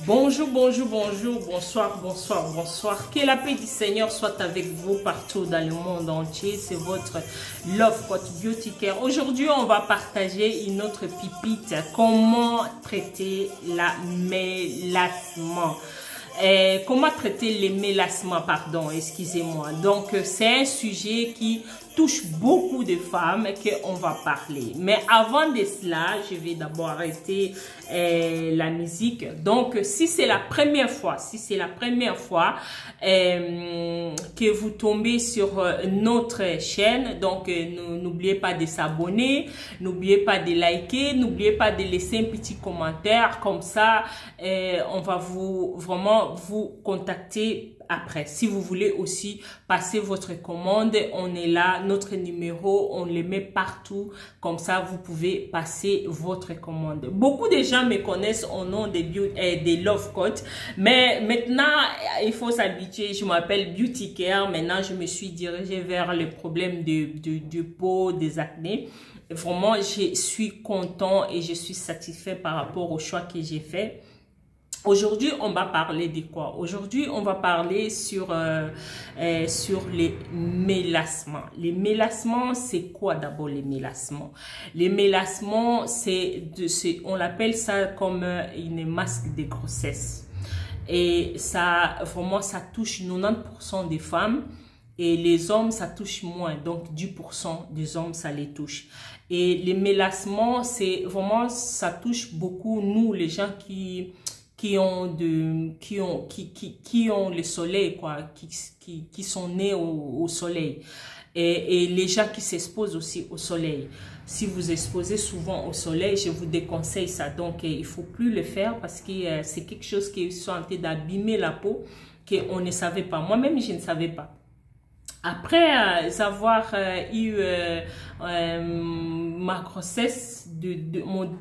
Bonjour, bonjour, bonjour, bonsoir, bonsoir, bonsoir. Que la paix du Seigneur soit avec vous partout dans le monde entier. C'est votre Love Coach Beauty Care. Aujourd'hui, on va partager une autre pipite. Comment traiter la mélassement. Comment traiter les mélassements, pardon, excusez-moi. Donc, c'est un sujet qui touche beaucoup de femmes qu'on va parler. Mais avant de cela, je vais d'abord arrêter la musique. Donc, si c'est la première fois, que vous tombez sur notre chaîne, donc n'oubliez pas de s'abonner, n'oubliez pas de liker, n'oubliez pas de laisser un petit commentaire. Comme ça, on va vraiment vous contacter après. Si vous voulez aussi passer votre commande, on est là, notre numéro, on le met partout. Comme ça, vous pouvez passer votre commande. Beaucoup de gens me connaissent au nom des Love Coach. Mais maintenant, il faut s'habituer. Je m'appelle Beauty Care. Maintenant, je me suis dirigée vers les problèmes de peau, des acné. Vraiment, je suis content et je suis satisfait par rapport au choix que j'ai fait. Aujourd'hui, on va parler de quoi? Aujourd'hui, on va parler sur les mélassements. Les mélassements, c'est quoi d'abord les mélassements? Les mélassements, on l'appelle ça comme une masque de grossesse. Et ça, vraiment, ça touche 90% des femmes. Et les hommes, ça touche moins. Donc, 10% des hommes, ça les touche. Et les mélassements, c'est vraiment, ça touche beaucoup nous, les gens qui ont le soleil, quoi, qui sont nés au soleil. Et les gens qui s'exposent aussi au soleil. Si vous exposez souvent au soleil, je vous déconseille ça. Donc, il faut plus le faire parce que c'est quelque chose qui est en train d'abîmer la peau qu'on ne savait pas. Moi-même, je ne savais pas. Après avoir eu ma grossesse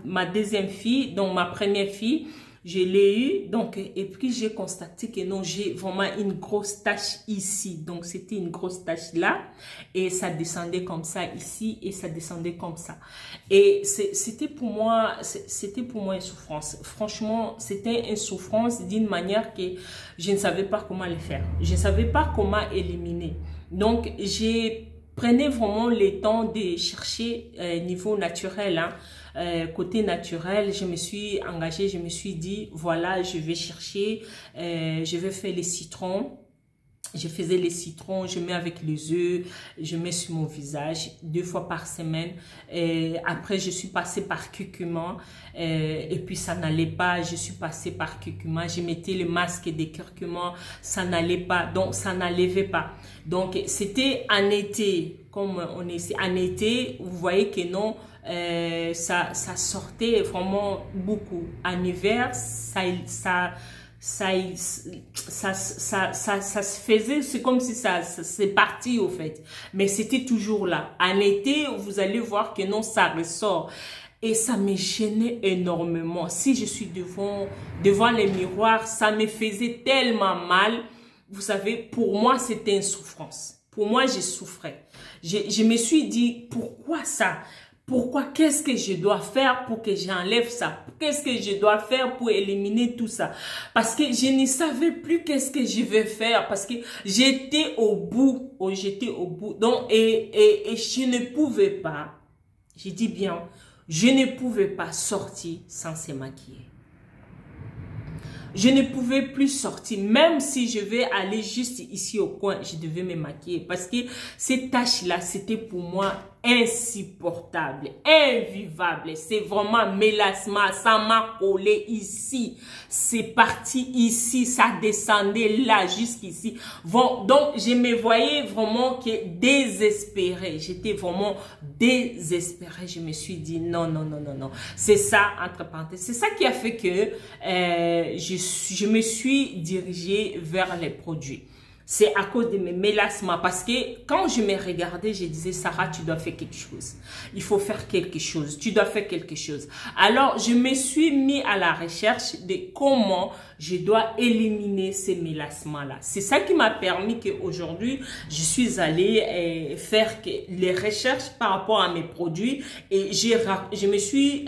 ma deuxième fille, donc ma première fille, je l'ai eu, donc, et puis j'ai constaté que non, j'ai vraiment une grosse tache ici. Donc, c'était une grosse tache là, et ça descendait comme ça ici, et ça descendait comme ça. Et c'était pour moi une souffrance. Franchement, c'était une souffrance d'une manière que je ne savais pas comment le faire. Je ne savais pas comment éliminer. Donc, j'ai prenais vraiment le temps de chercher niveau naturel, hein. Côté naturel, je me suis engagée, je me suis dit, voilà, je vais chercher, je vais faire les citrons. Je faisais les citrons, je mets avec les œufs, je mets sur mon visage 2 fois par semaine. Après, je suis passée par curcuma et puis ça n'allait pas. Je suis passée par curcuma. Je mettais le masque de curcuma, ça n'allait pas. Donc, ça n'enlevait pas. Donc, c'était en été, comme on est en été, vous voyez que non, ça sortait vraiment beaucoup. En hiver, ça se faisait, c'est comme si c'est parti au fait, mais c'était toujours là. En été, vous allez voir que non, ça ressort et ça me gênait énormément. Si je suis devant les miroirs, ça me faisait tellement mal. Vous savez, pour moi, c'était une souffrance. Pour moi, je souffrais. Je me suis dit, pourquoi ça? Pourquoi? Qu'est-ce que je dois faire pour que j'enlève ça? Qu'est-ce que je dois faire pour éliminer tout ça? Parce que je ne savais plus qu'est-ce que je vais faire. Parce que j'étais au bout. Oh, j'étais au bout. Donc, et je ne pouvais pas. Je dis bien, je ne pouvais pas sortir sans se maquiller. Je ne pouvais plus sortir, même si je vais aller juste ici au coin, je devais me maquiller. Parce que ces tâches-là, c'était pour moi insupportable, invivable. C'est vraiment mélassement, ça m'a collé ici. C'est parti ici, ça descendait là, jusqu'ici. Bon, donc, je me voyais vraiment désespérée. J'étais vraiment désespérée. Je me suis dit, non, non, non, non, non. C'est ça, entre parenthèses. C'est ça qui a fait que je me suis dirigée vers les produits. C'est à cause de mes mélassements. Parce que quand je me regardais, je disais, Sarah, tu dois faire quelque chose. Il faut faire quelque chose. Tu dois faire quelque chose. Alors, je me suis mis à la recherche de comment je dois éliminer ces mélassements-là. C'est ça qui m'a permis qu'aujourd'hui, je suis allée faire les recherches par rapport à mes produits. Et je me suis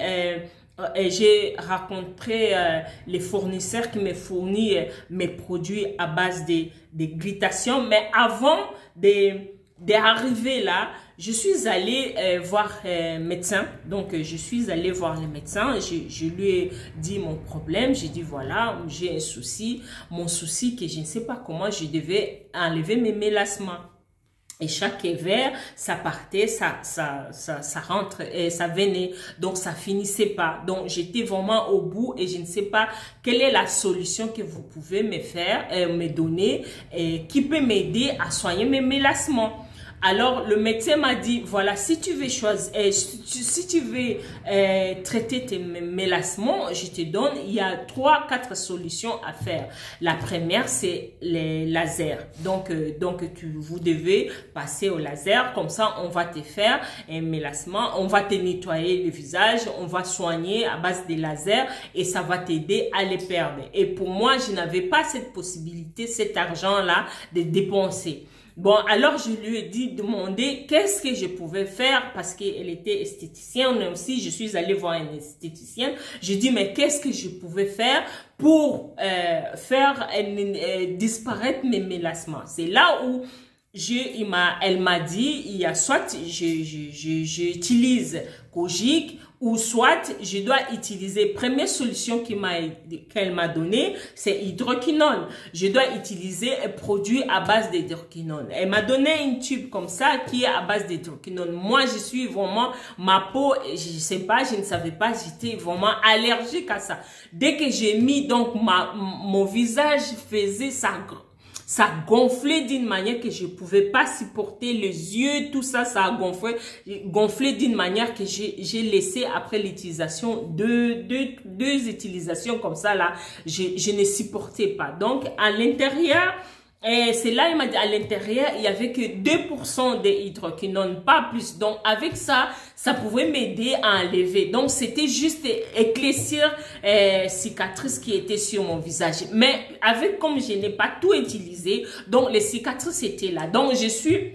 j'ai rencontré les fournisseurs qui me fournissent mes produits à base de glutation. Mais avant d'arriver là, je suis allée voir médecin. Donc, je suis allée voir le médecin. Je lui ai dit mon problème. J'ai dit, voilà, j'ai un souci. Mon souci que je ne sais pas comment je devais enlever mes mélasmes. Et chaque hiver, ça partait, ça rentre et ça venait. Donc, ça finissait pas. Donc, j'étais vraiment au bout et je ne sais pas quelle est la solution que vous pouvez me faire, me donner, qui peut m'aider à soigner mes mélassements. Alors, le médecin m'a dit, voilà, si tu veux choisir, si tu veux traiter tes mélassements, je te donne, il y a 3-4 solutions à faire. La première, c'est les lasers. Donc vous devez passer au laser, comme ça, on va te faire un mélassement, on va te nettoyer le visage, on va soigner à base des lasers et ça va t'aider à les perdre. Et pour moi, je n'avais pas cette possibilité, cet argent-là de dépenser. Bon, alors je lui ai demandé qu'est-ce que je pouvais faire parce qu'elle était esthéticienne aussi. Je suis allée voir une esthéticienne. J'ai dit, mais qu'est-ce que je pouvais faire pour faire disparaître mes mélassements? C'est là où elle m'a dit, il y a soit j'utilise Kojic ou soit je dois utiliser, première solution qu'elle m'a donnée, c'est hydroquinone. Je dois utiliser un produit à base d'hydroquinone. Elle m'a donné une tube comme ça qui est à base d'hydroquinone. Moi, je suis vraiment, ma peau, je ne savais pas, j'étais vraiment allergique à ça. Dès que j'ai mis, donc, mon visage faisait ça gonflait d'une manière que je pouvais pas supporter, les yeux, tout ça, ça a gonflé d'une manière que j'ai laissé après l'utilisation, deux utilisations comme ça là, je ne supportais pas. Donc, à l'intérieur, et c'est là, il m'a dit, à l'intérieur, il y avait que 2% de hydroquinone, pas plus. Donc, avec ça, ça pouvait m'aider à enlever. Donc, c'était juste éclaircir cicatrices qui étaient sur mon visage. Mais comme je n'ai pas tout utilisé, donc les cicatrices étaient là. Donc, je suis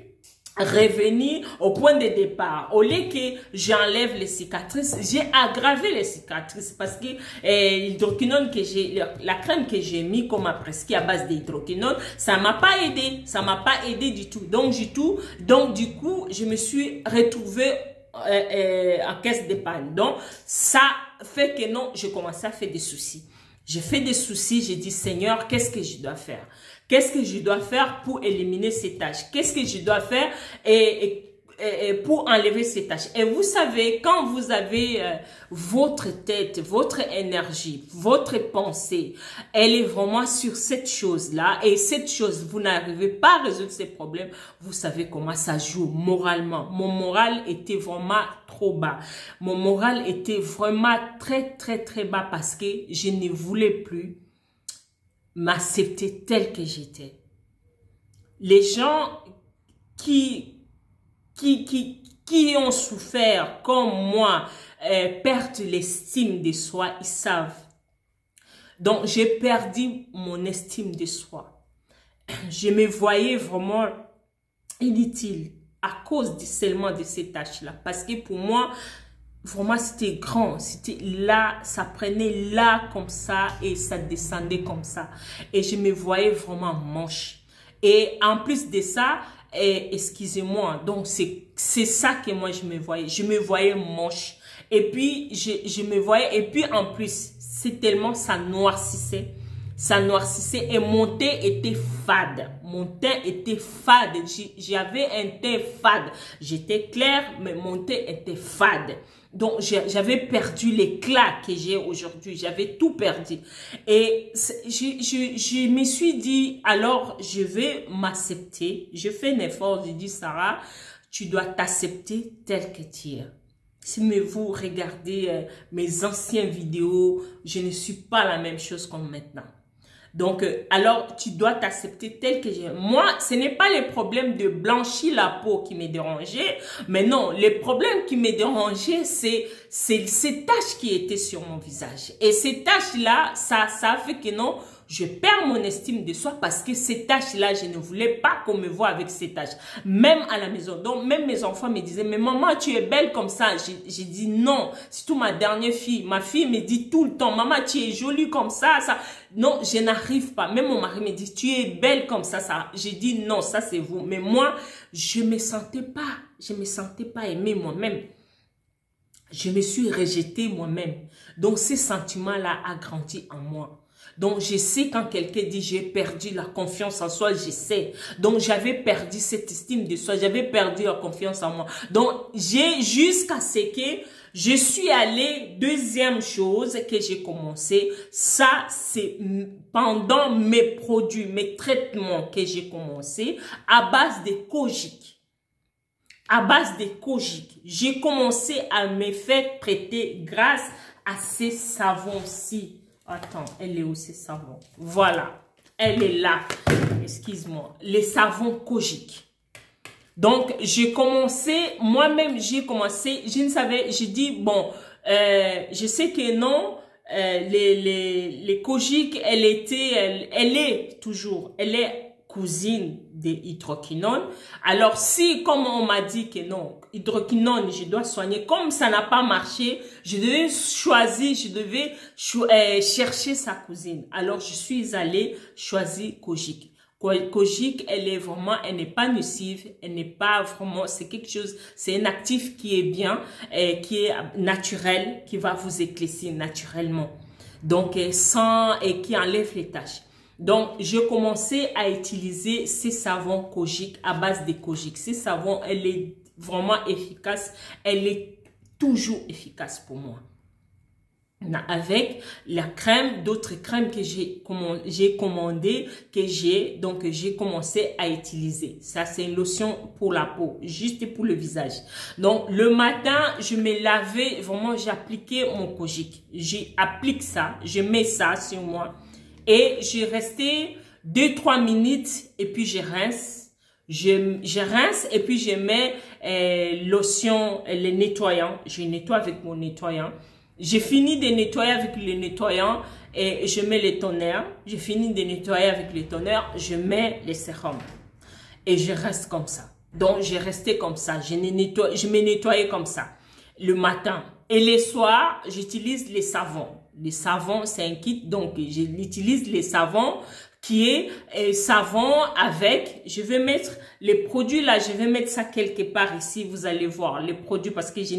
revenir au point de départ. Au lieu que j'enlève les cicatrices, j'ai aggravé les cicatrices parce que l'hydroquinone la crème que j'ai mis comme après-ski à base d'hydroquinone, ça m'a pas aidé. Ça m'a pas aidé du tout. Donc, du coup, je me suis retrouvée en caisse d'épargne. Donc, ça fait que non, je commençais à faire des soucis. J'ai fait des soucis, j'ai dit, Seigneur, qu'est-ce que je dois faire? Qu'est-ce que je dois faire pour éliminer ces taches? Qu'est-ce que je dois faire pour enlever ces taches? Et vous savez, quand vous avez votre tête, votre énergie, votre pensée, elle est vraiment sur cette chose-là. Et cette chose, vous n'arrivez pas à résoudre ces problèmes. Vous savez comment ça joue moralement. Mon moral était vraiment trop bas. Mon moral était vraiment très, très, très bas parce que je ne voulais plus m'accepter tel que j'étais. Les gens qui ont souffert comme moi, perdent l'estime de soi, ils savent. Donc, j'ai perdu mon estime de soi. Je me voyais vraiment inutile à cause seulement de ces tâches-là. Parce que pour moi, vraiment, c'était grand. C'était là, ça prenait là comme ça et ça descendait comme ça. Et je me voyais vraiment moche. Et en plus de ça, excusez-moi, donc c'est ça que moi je me voyais. Je me voyais moche. Et puis, je me voyais, et puis en plus, c'est tellement ça noircissait. Ça noircissait et mon teint était fade. Mon teint était fade. J'avais un teint fade. J'étais claire, mais mon teint était fade. Donc, j'avais perdu l'éclat que j'ai aujourd'hui. J'avais tout perdu. Et je me suis dit, alors, je vais m'accepter. Je fais un effort. Je dis, Sarah, tu dois t'accepter tel que tu es. Si vous regardez mes anciennes vidéos, je ne suis pas la même chose comme maintenant. Donc, alors, tu dois t'accepter tel que j'ai. Moi, ce n'est pas le problème de blanchir la peau qui me dérangeait, mais non, le problème qui me dérangeait, c'est ces taches qui étaient sur mon visage. Et ces taches-là, ça a fait que non, je perds mon estime de soi parce que ces tâches-là, je ne voulais pas qu'on me voie avec ces tâches. Même à la maison. Donc, même mes enfants me disaient, mais maman, tu es belle comme ça. J'ai dit non. Surtout ma dernière fille. Ma fille me dit tout le temps, maman, tu es jolie comme ça. Non, je n'arrive pas. Même mon mari me dit, tu es belle comme ça. J'ai dit non, ça c'est vous. Mais moi, je me sentais pas aimée moi-même. Je me suis rejetée moi-même. Donc, ces sentiments-là ont grandi en moi. Donc, je sais quand quelqu'un dit j'ai perdu la confiance en soi, je sais. Donc, j'avais perdu cette estime de soi, j'avais perdu la confiance en moi. Donc, jusqu'à ce que je suis allée, deuxième chose que j'ai commencé, ça c'est pendant mes produits, mes traitements que j'ai commencé à base de Kojic. À base de Kojic, j'ai commencé à me faire traiter grâce à ces savons-ci. Attends, elle est où ces savons? Voilà, elle est là. Excuse-moi. Les savons Kojic. Donc, j'ai commencé, moi-même, j'ai commencé, je ne savais, j'ai dit, bon, je sais que non, les Kojic, elle est toujours, elle est cousine de hydroquinone. Alors, si, comme on m'a dit que non, hydroquinone, je dois soigner, comme ça n'a pas marché, je devais choisir, je devais chercher sa cousine. Alors, je suis allée choisir Kojic. Kojic, elle n'est pas nocive, elle n'est pas vraiment, c'est quelque chose, c'est un actif qui est bien, qui est naturel, qui va vous éclaircir naturellement. Donc, sans, et qui enlève les taches. Donc, je commençais à utiliser ces savons Kojic à base de Kojic. Ces savons, elle est vraiment efficace. Elle est toujours efficace pour moi. Avec la crème, d'autres crèmes que j'ai commandé, donc j'ai commencé à utiliser. Ça, c'est une lotion pour la peau, juste pour le visage. Donc, le matin, je me lavais, vraiment, j'appliquais mon Kojic. J'applique ça, je mets ça sur moi. Et je restais 2-3 minutes et puis je rince. Je rince et puis je mets lotion, le nettoyant. Je nettoie avec mon nettoyant. J'ai fini de nettoyer avec le nettoyant et je mets le toner. J'ai fini de nettoyer avec le toner, je mets le sérum. Et je reste comme ça. Donc, je restais comme ça. Je me nettoyais comme ça le matin. Et le soir, j'utilise les savons. Les savons, c'est un kit. Donc, j'utilise les savons qui est savon avec, je vais mettre les produits là, je vais mettre ça quelque part ici, vous allez voir les produits parce que je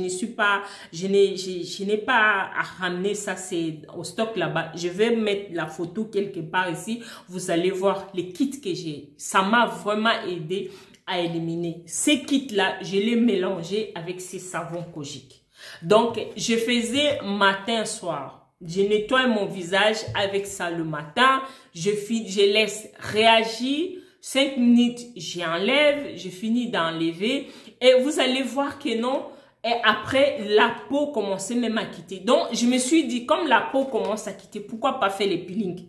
n'ai pas à ramener ça, c'est au stock là-bas. Je vais mettre la photo quelque part ici, vous allez voir les kits que j'ai. Ça m'a vraiment aidé à éliminer. Ces kits là, je les mélangeais avec ces savons Kojic. Donc, je faisais matin, soir. Je nettoie mon visage avec ça le matin. Je laisse réagir. 5 minutes, j'enlève. Je finis d'enlever. Et vous allez voir que non. Et après, la peau commençait même à quitter. Donc, je me suis dit, comme la peau commence à quitter, pourquoi pas faire les peelings?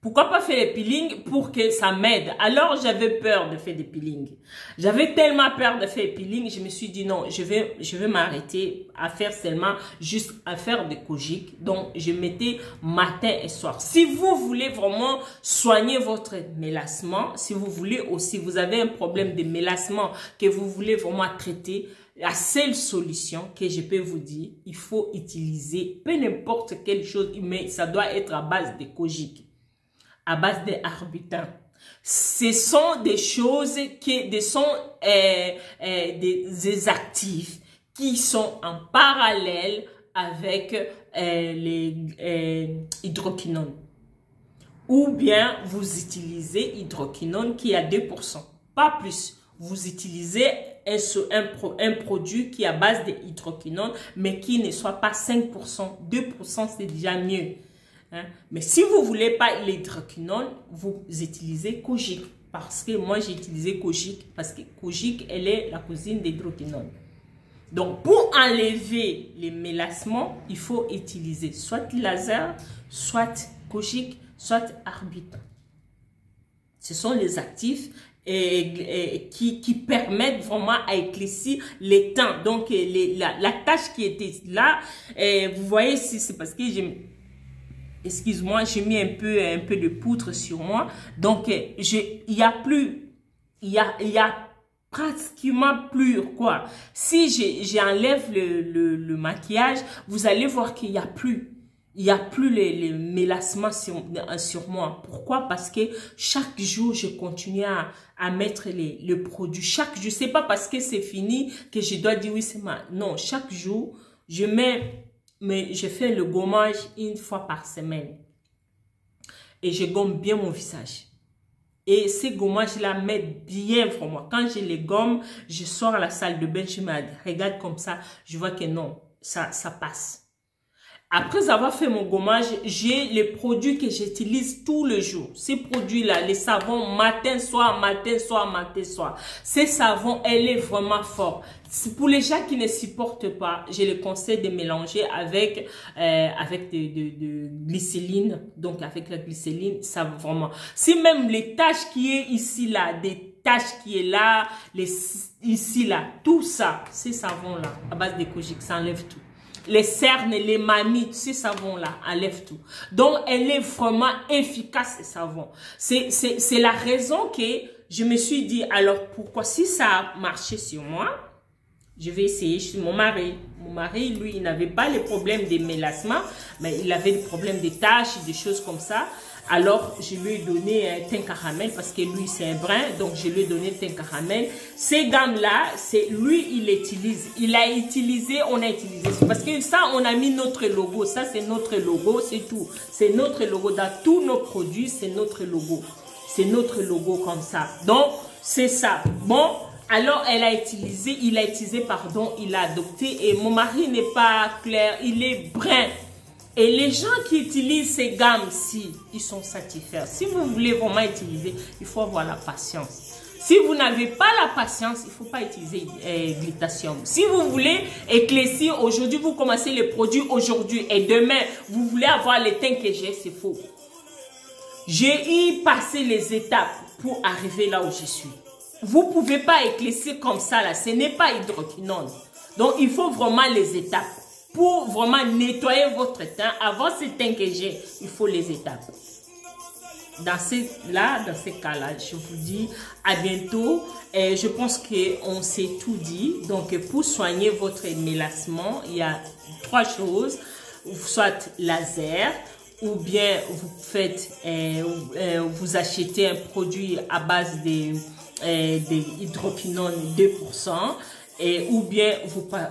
Pourquoi pas faire les peelings pour que ça m'aide? Alors, j'avais peur de faire des peelings. J'avais tellement peur de faire des peelings, je me suis dit non, je vais m'arrêter à faire seulement juste à faire des Kojic. Donc, je mettais matin et soir. Si vous voulez vraiment soigner votre mélassement, si vous voulez aussi, vous avez un problème de mélassement que vous voulez vraiment traiter, la seule solution que je peux vous dire, il faut utiliser peu n'importe quelle chose, mais ça doit être à base de Kojic. À base de arbutin. Ce sont des choses des actifs qui sont en parallèle avec les hydroquinone. Ou bien vous utilisez hydroquinone qui a 2%, pas plus. Vous utilisez un produit qui est à base de hydroquinone, mais qui ne soit pas 5%. 2%, c'est déjà mieux. Hein? Mais si vous ne voulez pas l'hydroquinone, vous utilisez Kojic. Parce que moi, j'ai utilisé Kojic. Parce que Kojic, elle est la cousine d'hydroquinone. Donc, pour enlever les mélassements, il faut utiliser soit laser, soit Kojic, soit arbutin. Ce sont les actifs qui permettent vraiment à éclaircir les teints. Donc, la tache qui était là, vous voyez, c'est parce que excuse-moi, j'ai mis un peu de poudre sur moi. Donc, il y a pratiquement plus quoi. Si j'enlève le maquillage, vous allez voir qu'il y a plus. Il n'y a plus les mélassements sur moi. Pourquoi? Parce que chaque jour, je continue à mettre le produit. Chaque jour, c'est pas parce que c'est fini que je dois dire oui, c'est ma... Non, chaque jour, je fais le gommage une fois par semaine. Et je gomme bien mon visage. Et ces gommages-là m'aident bien vraiment. Quand je les gomme, je sors à la salle de bain, je me regarde comme ça, je vois que non, ça passe. Après avoir fait mon gommage, j'ai les produits que j'utilise tous les jours. Ces produits-là, les savons matin, soir, matin, soir, matin, soir. Ces savons, elle est vraiment fort. Pour les gens qui ne supportent pas, je les conseille de mélanger avec de glycéline. Donc, avec la glycéline, ça va vraiment. Si même les taches qui est ici, là, des taches qui est là, ici, là, tout ça, ces savons-là, à base de kojic, ça enlève tout. Les cernes, les manies, ces savons-là enlèvent tout. Donc, elle est vraiment efficace, ces savons. C'est la raison que je me suis dit, alors pourquoi, si ça a marché sur moi, je vais essayer sur mon mari. Mon mari, lui, il n'avait pas les problèmes des mélassements, mais il avait des problèmes des taches, des choses comme ça. Alors, je lui ai donné un teint caramel parce que lui, c'est un brun. Donc, je lui ai donné teint caramel. Ces gammes-là, c'est lui, il utilise. Il a utilisé, on a utilisé. Parce que ça, on a mis notre logo. Ça, c'est notre logo, c'est tout. C'est notre logo. Dans tous nos produits, c'est notre logo. C'est notre logo comme ça. Donc, c'est ça. Bon, alors, il a utilisé, il a adopté. Et mon mari n'est pas clair, il est brun. Et les gens qui utilisent ces gammes-ci, ils sont satisfaits. Si vous voulez vraiment utiliser, il faut avoir la patience. Si vous n'avez pas la patience, il ne faut pas utiliser Glytatium. Si vous voulez éclaircir aujourd'hui, vous commencez les produits aujourd'hui et demain, vous voulez avoir les teints que j'ai, c'est faux. J'ai eu passé les étapes pour arriver là où je suis. Vous ne pouvez pas éclaircir comme ça, là. Ce n'est pas hydroquinone. Donc, il faut vraiment les étapes. Pour vraiment nettoyer votre teint, avant ce teint que j'ai, il faut les étapes. Dans ces cas-là, je vous dis à bientôt. Et je pense qu'on s'est tout dit. Donc, pour soigner votre mélassement, il y a 3 choses. Soit laser, ou bien vous faites, vous achetez un produit à base de hydroquinone 2%. Ou bien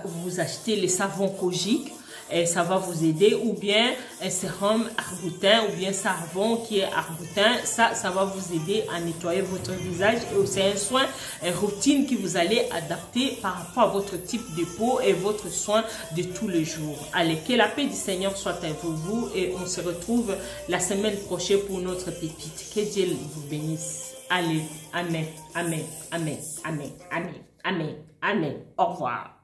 vous achetez les savons kojic et ça va vous aider, ou bien un sérum arbutin ou bien savon qui est arbutin, ça va vous aider à nettoyer votre visage. Et c'est un soin, une routine que vous allez adapter par rapport à votre type de peau et votre soin de tous les jours. Allez, que la paix du Seigneur soit avec vous et on se retrouve la semaine prochaine pour notre pépite. Que Dieu vous bénisse. Allez, amen, amen, amen, amen, amen, amen, amen. Au revoir.